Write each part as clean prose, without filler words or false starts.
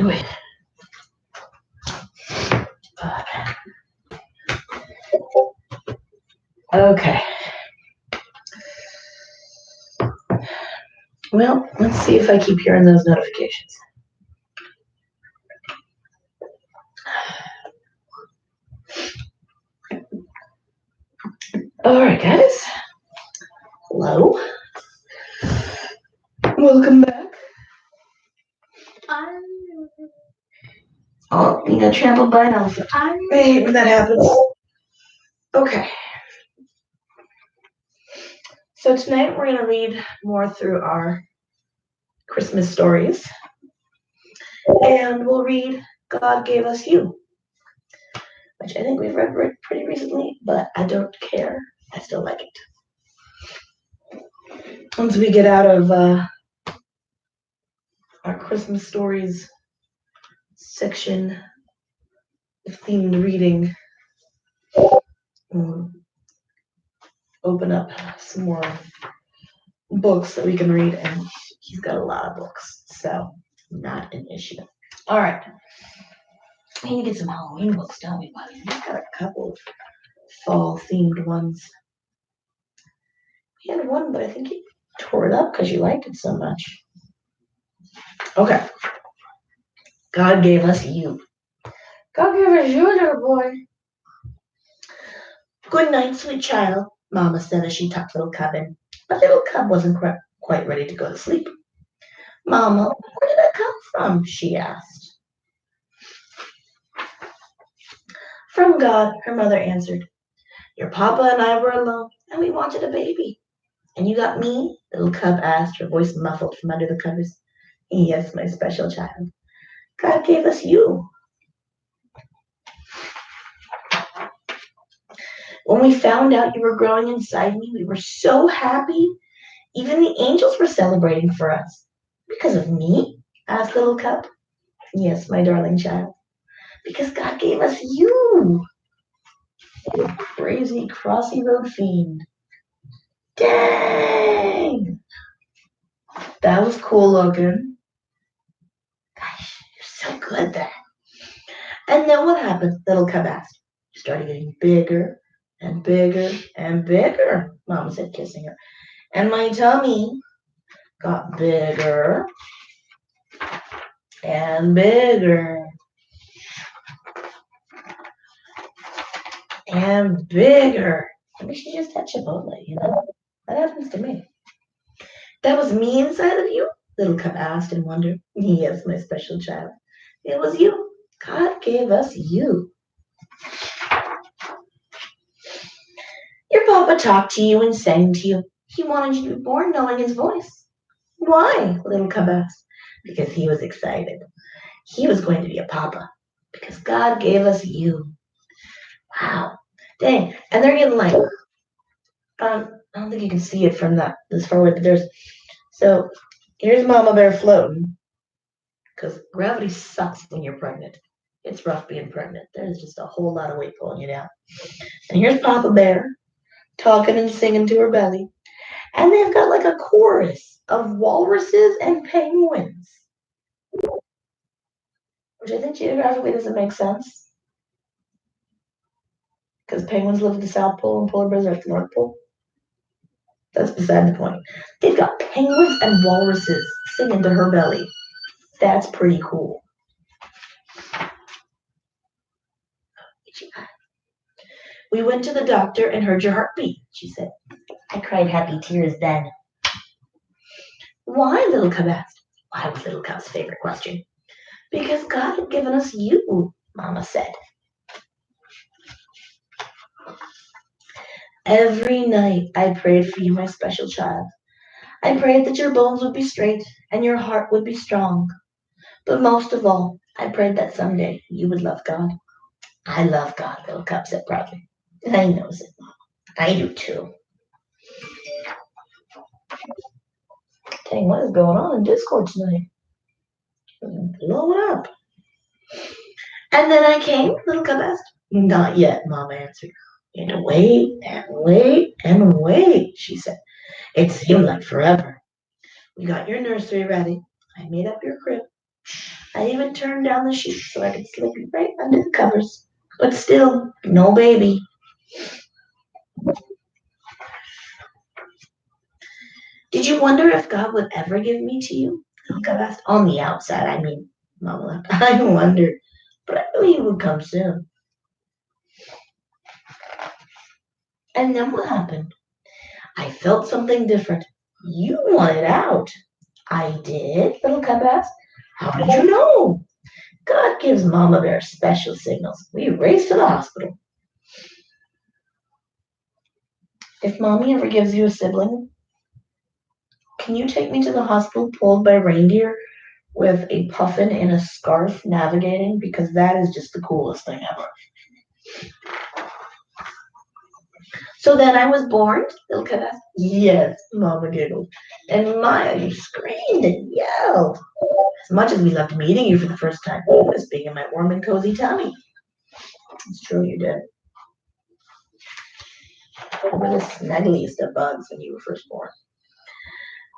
Wait. Okay. Well, let's see if I keep hearing those notifications. All right, guys. Hello. Welcome back. Oh, you got trampled by an elephant. I hate when that happens. Okay. So tonight we're going to read more through our Christmas stories. And we'll read God Gave Us You, which I think we've read pretty recently, but I don't care. I still like it. Once we get out of our Christmas stories section of themed reading, we'll open up some more books that we can read, and he's got a lot of books, so not an issue. All right. We need to get some Halloween books, don't we, buddy? We've got a couple of fall-themed ones. We had one, but I think you tore it up because you liked it so much. Okay. God gave us you. God gave us you, little boy. Good night, sweet child, Mama said as she tucked little Cub in. But little Cub wasn't quite ready to go to sleep. Mama, where did I come from? She asked. From God, her mother answered. Your papa and I were alone, and we wanted a baby. And you got me? Little Cub asked, her voice muffled from under the covers. Yes, my special child. God gave us you. When we found out you were growing inside me, we were so happy. Even the angels were celebrating for us. Because of me? Asked little Cub. Yes, my darling child. Because God gave us you. You crazy, crossy road fiend. Dang! That was cool looking. Gosh, you're so good then. And then what happened? Little Cub asked. You started getting bigger and bigger and bigger, Mama said, kissing her. And my tummy got bigger and bigger and bigger. Maybe she just had Chipotle, you know? That happens to me. That was me inside of you? Little Cub asked in wonder. Yes, my special child. It was you. God gave us you. Your papa talked to you and sang to you. He wanted you to be born knowing his voice. Why? Little Cub asked. Because he was excited. He was going to be a papa. Because God gave us you. Wow. Dang. And they're getting like, I don't think you can see it from this far away, but so here's Mama Bear floating. Because gravity sucks when you're pregnant. It's rough being pregnant. There's just a whole lot of weight pulling you down. And here's Papa Bear talking and singing to her belly. And they've got like a chorus of walruses and penguins. Which I think geographically doesn't make sense. Because penguins live at the South Pole and polar bears are at the North Pole. That's beside the point. They've got penguins and walruses singing to her belly. That's pretty cool. We went to the doctor and heard your heartbeat, she said. I cried happy tears then. Why, Little Cub asked. Why was Little Cub's favorite question? Because God had given us you, Mama said. Every night I prayed for you, my special child. I prayed that your bones would be straight and your heart would be strong. But most of all, I prayed that someday you would love God. I love God, Little Cub said proudly. I knows it, Mama. I do too. Dang, what is going on in Discord tonight? Blow it up. And then I came, Little Cub asked. Not yet, Mama answered. You had to wait and wait and wait, she said. It seemed like forever. We got your nursery ready. I made up your crib. I even turned down the sheets so I could slip you right under the covers. But still, no baby. Did you wonder if God would ever give me to you? God asked. On the outside, I mean, Mama laughed. I wondered, but I knew he would come soon. And then what happened? I felt something different. You wanted out. I did, little cub asked. How did you know? God gives Mama Bear special signals. We raced to the hospital. If Mommy ever gives you a sibling, can you take me to the hospital pulled by reindeer with a puffin in a scarf navigating? Because that is just the coolest thing ever. So then I was born? Little Cub asked. Yes, Mama giggled. And Maya screamed and yelled. As much as we loved meeting you for the first time, it was being in my warm and cozy tummy. It's true you did. We were the snuggliest of bugs when you were first born.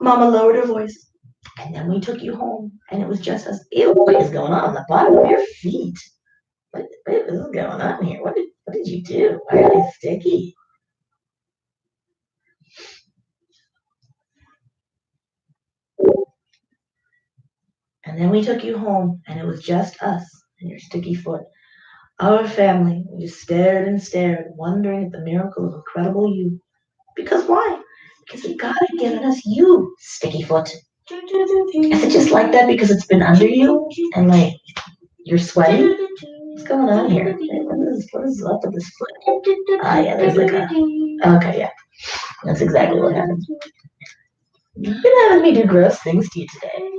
Mama lowered her voice. And then we took you home, and it was just us. Ew, what is going on the bottom of your feet? What is going on here? What did you do? Why are they sticky? And then we took you home, and it was just us and your sticky foot. Our family. We just stared and stared, wondering at the miracle of incredible you. Because why? Because God had given us you, sticky foot. Is it just like that because it's been under you and like you're sweating? What's going on here? What is up with this foot? Ah, yeah, there's like a. Okay, yeah, that's exactly what happened. You've been having me do gross things to you today.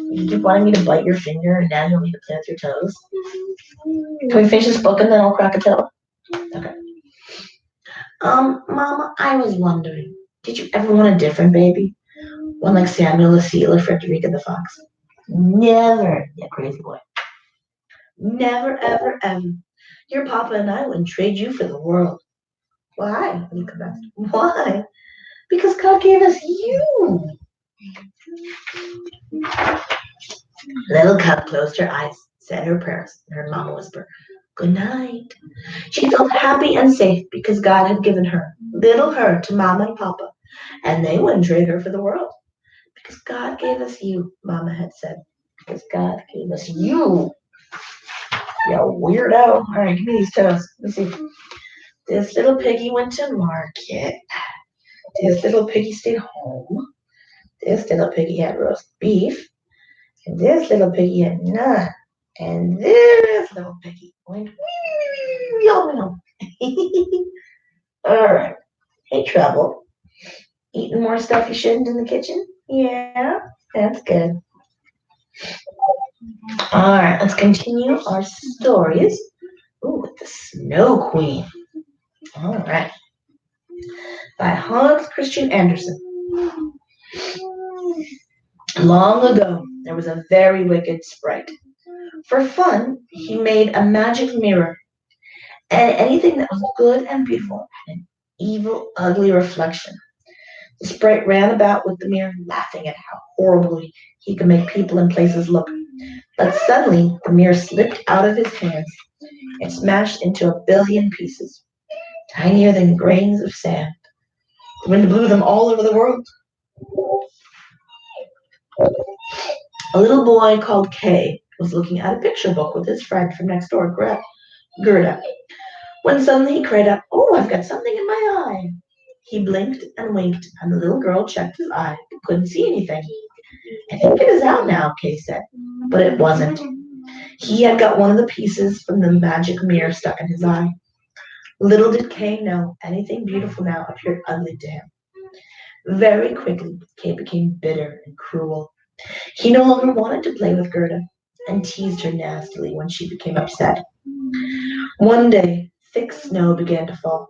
You keep wanting me to bite your finger, and now you want me to play with your toes. Can we finish this book and then I'll crack a tail? Okay. Mama, I was wondering, did you ever want a different baby? One like Samuel the seal or Frederica the fox? Never, you crazy boy. Never, ever, ever. Your papa and I wouldn't trade you for the world. Why? Nika asked. Why? Because God gave us you. Little Cub closed her eyes, said her prayers, and heard Mama whisper, "Good night." She felt happy and safe because God had given her, little her, to Mama and Papa, and they wouldn't trade her for the world. Because God gave us you, Mama had said. Because God gave us you. You weirdo. All right, give me these toes. Let me see. This little piggy went to market. This little piggy stayed home. This little piggy had roast beef. And this little piggy had none. And this little piggy went yum. All right. Hey, Trouble. Eating more stuff you shouldn't in the kitchen? Yeah, that's good. All right, let's continue our stories. Ooh, with the Snow Queen. All right. By Hans Christian Andersen. Long ago, there was a very wicked sprite. For fun, he made a magic mirror, and anything that was good and beautiful had an evil, ugly reflection. The sprite ran about with the mirror, laughing at how horribly he could make people and places look. But suddenly, the mirror slipped out of his hands and smashed into a billion pieces, tinier than grains of sand. The wind blew them all over the world. A little boy called Kay was looking at a picture book with his friend from next door, Gerda, when suddenly he cried out, "Oh, I've got something in my eye." He blinked and winked, and the little girl checked his eye but couldn't see anything. "I think it is out now," Kay said. But it wasn't. He had got one of the pieces from the magic mirror stuck in his eye. Little did Kay know anything beautiful now appeared ugly to him. Very quickly, Kay became bitter and cruel. He no longer wanted to play with Gerda and teased her nastily when she became upset. One day, thick snow began to fall.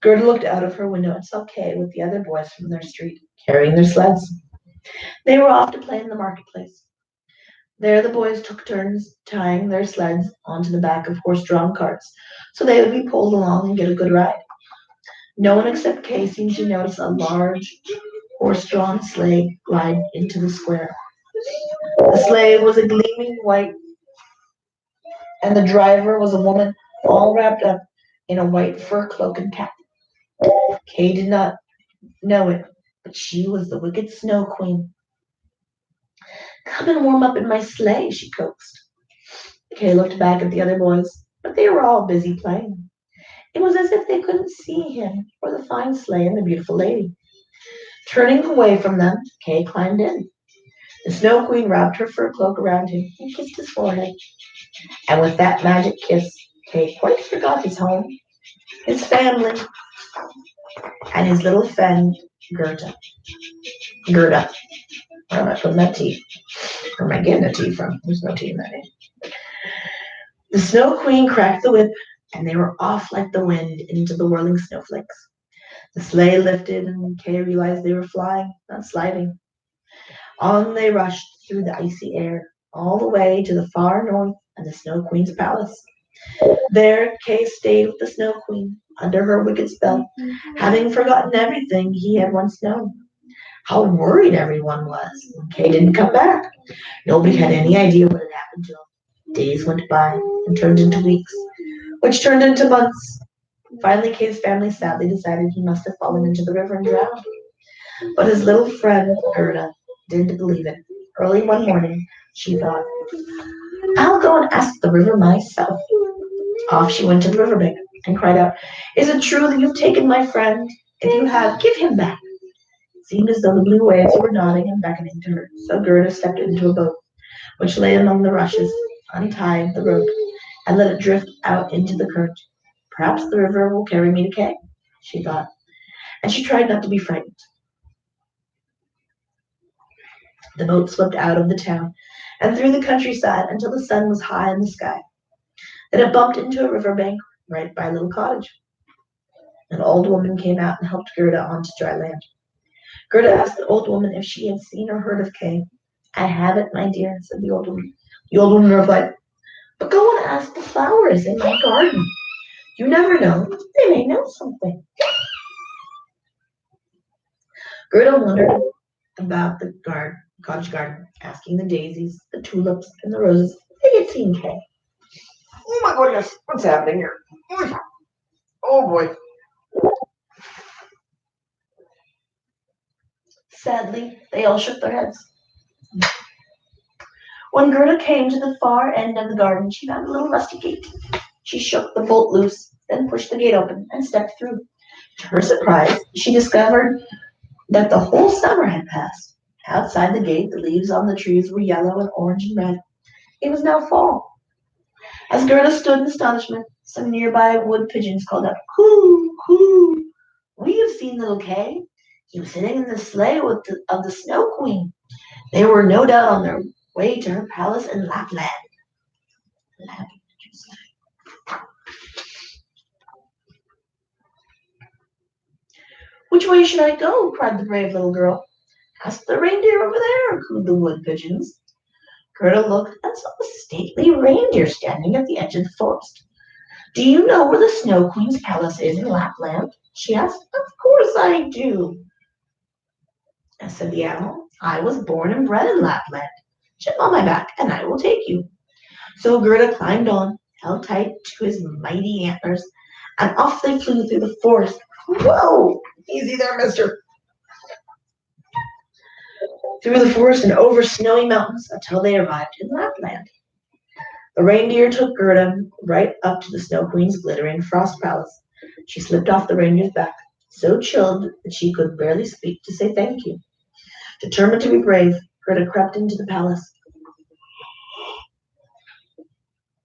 Gerda looked out of her window and saw Kay with the other boys from their street, carrying their sleds. They were off to play in the marketplace. There the boys took turns tying their sleds onto the back of horse-drawn carts so they would be pulled along and get a good ride. No one except Kay seemed to notice a large horse-drawn sleigh glide into the square. The sleigh was a gleaming white, and the driver was a woman all wrapped up in a white fur cloak and cap. Kay did not know it, but she was the wicked Snow Queen. Come and warm up in my sleigh, she coaxed. Kay looked back at the other boys, but they were all busy playing. It was as if they couldn't see him or the fine sleigh and the beautiful lady. Turning away from them, Kay climbed in. The Snow Queen wrapped her fur cloak around him and kissed his forehead. And with that magic kiss, Kay quite forgot his home, his family, and his little friend, Gerda. Gerda. Where am I putting that tea? Where am I getting the tea from? There's no tea in that name. The Snow Queen cracked the whip, and they were off like the wind into the whirling snowflakes. The sleigh lifted, and Kay realized they were flying, not sliding. On they rushed through the icy air, all the way to the far north and the Snow Queen's palace. There Kay stayed with the Snow Queen, under her wicked spell, having forgotten everything he had once known. How worried everyone was when Kay didn't come back. Nobody had any idea what had happened to him. Days went by and turned into weeks, which turned into months. Finally, Kay's family sadly decided he must have fallen into the river and drowned. But his little friend, Gerda, didn't believe it. Early one morning, she thought, I'll go and ask the river myself. Off she went to the riverbank and cried out, Is it true that you've taken my friend? If you have, give him back. It seemed as though the blue waves were nodding and beckoning to her, so Gerda stepped into a boat, which lay among the rushes, untied the rope, and let it drift out into the current. Perhaps the river will carry me to Kay, she thought, and she tried not to be frightened. The boat swept out of the town and through the countryside until the sun was high in the sky. Then it bumped into a river bank right by a little cottage. An old woman came out and helped Gerda onto dry land. Gerda asked the old woman if she had seen or heard of Kay. I haven't, my dear, said the old woman. The old woman replied, But go and ask the flowers in my garden. You never know, they may know something. Gerda wandered about the cottage garden, asking the daisies, the tulips, and the roses if they had seen Kay. Oh my goodness, what's happening here? Oh boy. Sadly, they all shook their heads. When Gerda came to the far end of the garden, she found a little rusty gate. She shook the bolt loose, then pushed the gate open and stepped through. To her surprise, she discovered that the whole summer had passed. Outside the gate, the leaves on the trees were yellow and orange and red. It was now fall. As Gerda stood in astonishment, some nearby wood pigeons called out, Coo, coo. We have seen little Kay. He was sitting in the sleigh of the Snow Queen. They were no doubt on their way to her palace in Lapland. Which way should I go? Cried the brave little girl. Ask the reindeer over there, cooed the wood pigeons. Gerda looked and saw a stately reindeer standing at the edge of the forest. Do you know where the Snow Queen's palace is in Lapland? She asked. Of course I do, said the animal. I was born and bred in Lapland. Jump on my back, and I will take you. So Gerda climbed on, held tight to his mighty antlers, and off they flew through the forest. Whoa! Easy there, mister. Through the forest and over snowy mountains until they arrived in Lapland. The reindeer took Gerda right up to the Snow Queen's glittering frost palace. She slipped off the reindeer's back, so chilled that she could barely speak to say thank you. Determined to be brave, Gerda crept into the palace.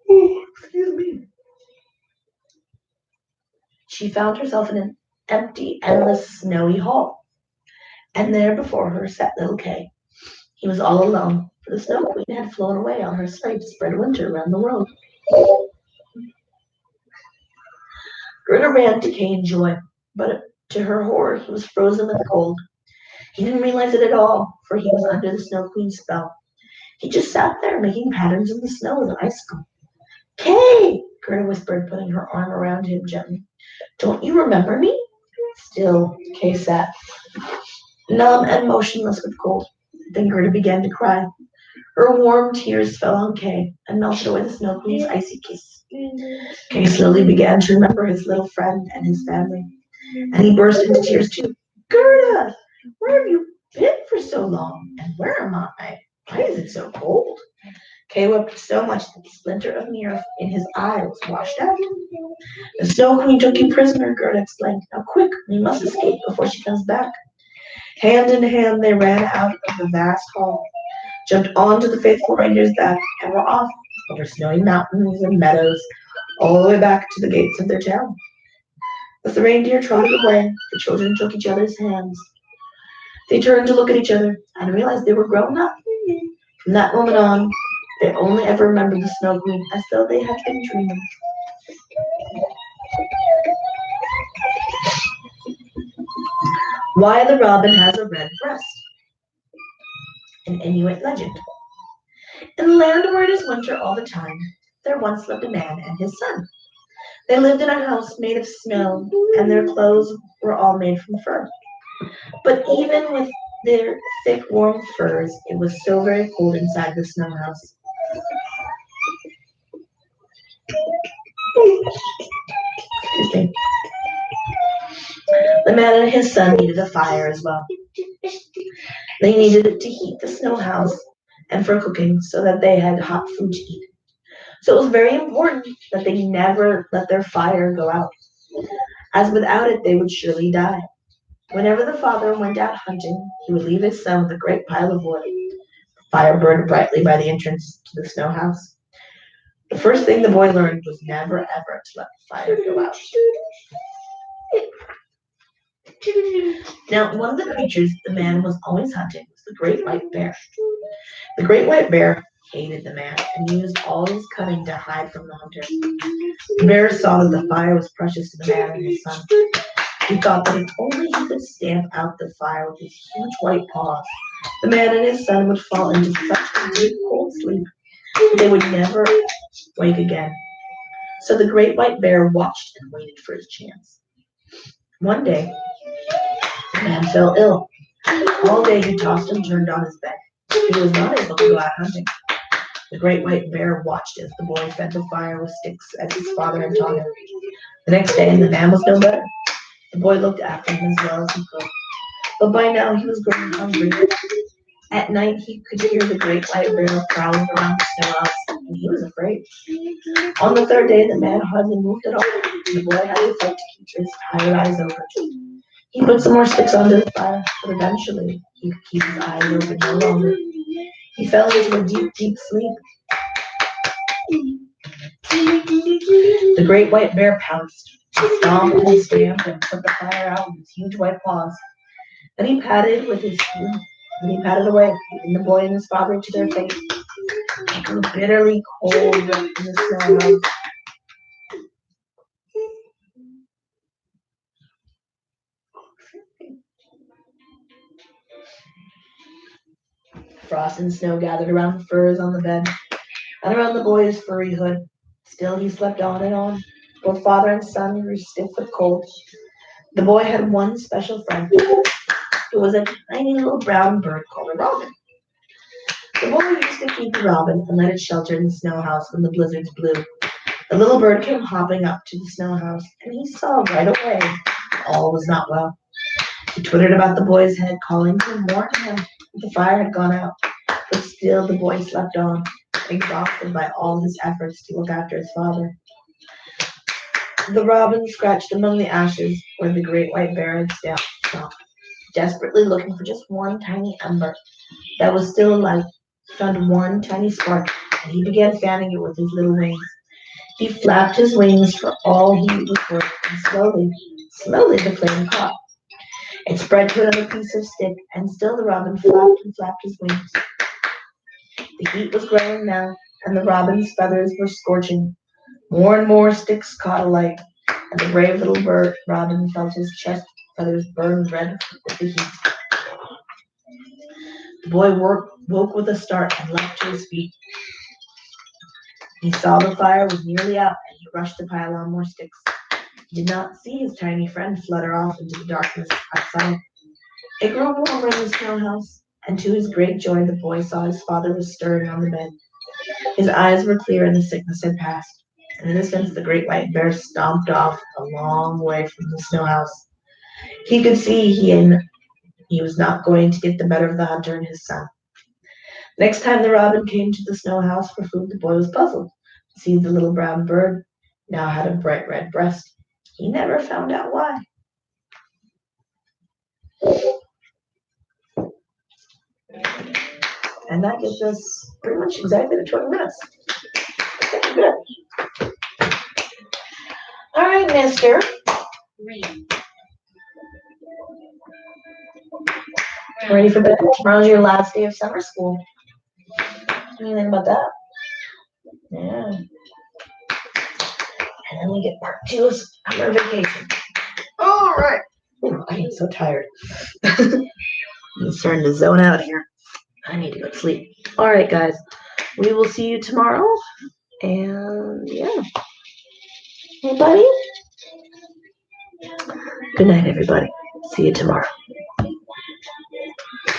Excuse me. She found herself in an empty, endless, snowy hall. And there before her sat little Kay. He was all alone, for the Snow Queen had flown away on her sleigh to spread winter around the world. Gerda ran to Kay in joy, but to her horror he was frozen with cold. He didn't realize it at all, for he was under the Snow Queen's spell. He just sat there making patterns in the snow with an icicle. Kay, Gerda whispered, putting her arm around him gently. Don't you remember me? Still, Kay sat, numb and motionless with cold. Then Gerda began to cry. Her warm tears fell on Kay and melted away the Snow Queen's icy kiss. Kay slowly began to remember his little friend and his family, and he burst into tears too. Gerda, where have you been for so long? And where am I? Why is it so cold? Kay wept so much that the splinter of mirror in his eye was washed out. The Snow Queen took you prisoner, Gerda explained. Now quick, we must escape before she comes back. Hand in hand they ran out of the vast hall, jumped onto the faithful reindeer's back, and were off over snowy mountains and meadows, all the way back to the gates of their town. As the reindeer trotted away, the children took each other's hands. They turned to look at each other and realized they were grown up. From that moment on, they only ever remembered the Snow Queen as though they had been dreaming. Why the Robin Has a Red Breast, an Inuit legend. In the land where it is winter all the time, there once lived a man and his son. They lived in a house made of snow, and their clothes were all made from fur. But even with their thick, warm furs, it was so very cold inside the snow house. Excuse me. The man and his son needed a fire as well. They needed it to heat the snow house and for cooking so that they had hot food to eat. So it was very important that they never let their fire go out, as without it they would surely die. Whenever the father went out hunting, he would leave his son with a great pile of wood. The fire burned brightly by the entrance to the snow house. The first thing the boy learned was never ever to let the fire go out. Now, one of the creatures the man was always hunting was the great white bear. The great white bear hated the man and used all his cunning to hide from the hunter. The bear saw that the fire was precious to the man and his son. He thought that if only he could stamp out the fire with his huge white paws, the man and his son would fall into such a deep, cold sleep that they would never wake again. So the great white bear watched and waited for his chance. One day, the man fell ill. All day he tossed and turned on his bed. He was not able to go out hunting. The great white bear watched as the boy fed the fire with sticks as his father had taught him. The next day, the man was no better. The boy looked after him as well as he could, but by now he was growing hungry. At night he could hear the great white bear prowling around the snow house, and he was afraid. On the third day, the man hardly moved at all. The boy had to fight to keep his tired eyes open. He put some more sticks onto the fire, but eventually he could keep his eyes open no longer. He fell into a deep, deep sleep. The great white bear pounced, stomped and stamped and put the fire out with his huge white paws. Then he patted away, leaving the boy and his father to their fate. It grew bitterly cold in the snow house. Frost and snow gathered around the furs on the bed and around the boy's furry hood. Still he slept on and on. Both father and son grew stiff with cold. The boy had one special friend. It was a tiny little brown bird called a robin. The boy used to feed the robin and let it shelter in the snow house when the blizzards blew. The little bird came hopping up to the snow house, and he saw right away all was not well. He twittered about the boy's head, calling to warn him that the fire had gone out. But still the boy slept on, exhausted by all his efforts to look after his father. The robin scratched among the ashes where the great white bear had stopped, desperately looking for just one tiny ember that was still alight. He found one tiny spark, and he began fanning it with his little wings. He flapped his wings for all he was worth, and slowly the flame caught. It spread to another piece of stick, and still the robin flapped and flapped his wings. The heat was growing now, and the robin's feathers were scorching. More and more sticks caught alight, and the brave little bird robin felt his chest feathers burn red with the heat. The boy woke with a start and leapt to his feet. He saw the fire was nearly out, and he rushed to pile on more sticks. He did not see his tiny friend flutter off into the darkness outside. It grew warmer in the snow house. And to his great joy, the boy saw his father was stirring on the bed. His eyes were clear and the sickness had passed. In an instant, the great white bear stomped off a long way from the snow house. He could see he was not going to get the better of the hunter and his son. Next time the robin came to the snow house for food, the boy was puzzled to see the little brown bird now had a bright red breast. He never found out why. And that gives us pretty much exactly the 20 minutes. That's good. All right, mister. Ready for bed? Tomorrow's your last day of summer school. What do you think about that? Yeah. And then we get part 2 of summer vacation. All right. Ooh, I am so tired. I'm starting to zone out here. I need to go to sleep. All right, guys. We will see you tomorrow. And yeah. Hey, buddy. Good night, everybody. See you tomorrow.